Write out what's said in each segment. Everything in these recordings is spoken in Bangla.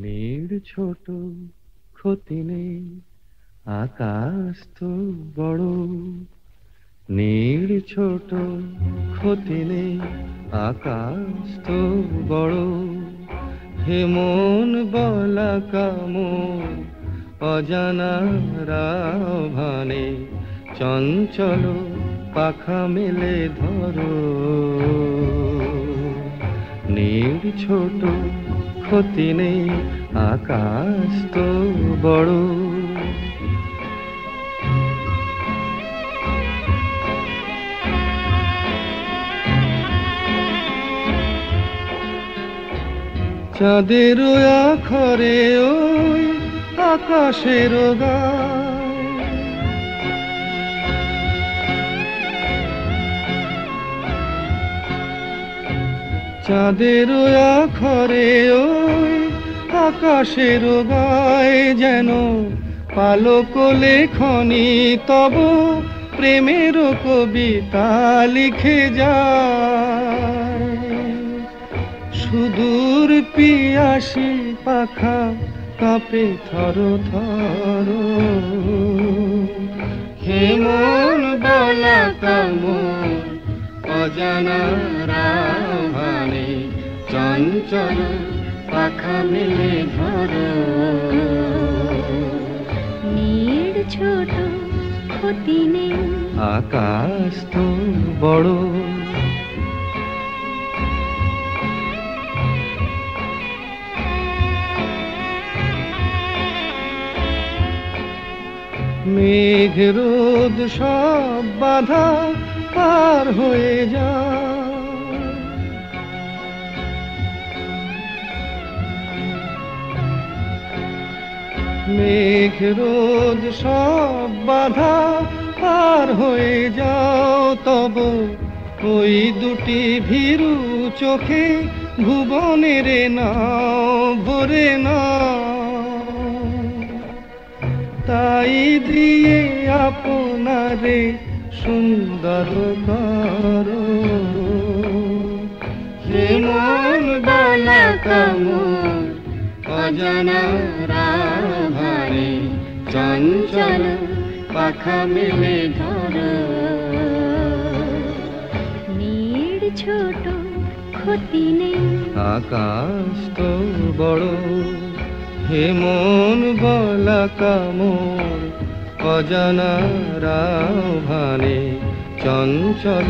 নীড় ছোট, ক্ষতি নেই, আকাশ তো বড়। নীড় ছোট, ক্ষতি নেই, আকাশ তো বড়। হে মন বলা কামন, অজানা রাভানে চঞ্চল পাখা মেলে ধরো। নীড় ছোট, ক্ষতি নেই, আকাশ তো বড়। চাঁদের আখরে ওই আকাশের গায়, চাঁদের আখরে ওই আকাশের গায় যেন পালক লেখনি তব প্রেমের কবিতা লিখে যায়। সুদূর পিয়াসী পাখা কাঁপে থর থর। হে মন বলা কামন, অজানা রাভানে চঞ্চল পাখা মেলে ধরো। নীড় ছোট, ক্ষতি নেই, আকাশ তো বড়। মেঘ রোদ সব বাধা পার হয়ে যায়। মেঘ রোদ সব বাধা পার হয়ে যাও, তব ওই দুটি ভীরু চোখে ভুবনের নাও ভরে নাও। তাই দিয়ে আপনারে সুন্দর করো। হে মন বলা কামন, অজানা রাভানে চঞ্চল পাখা মেলে ধরো। নীড় ছোট, ক্ষতি নেই, আকাশ তো বড়। হে মন বলা কামন, অজানা রাভানে চঞ্চল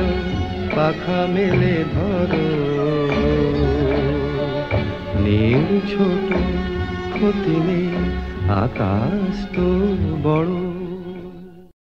পাখা মেলে ধরো। নীড় ছোট, ক্ষতি নেই, আকাশ তো বড়।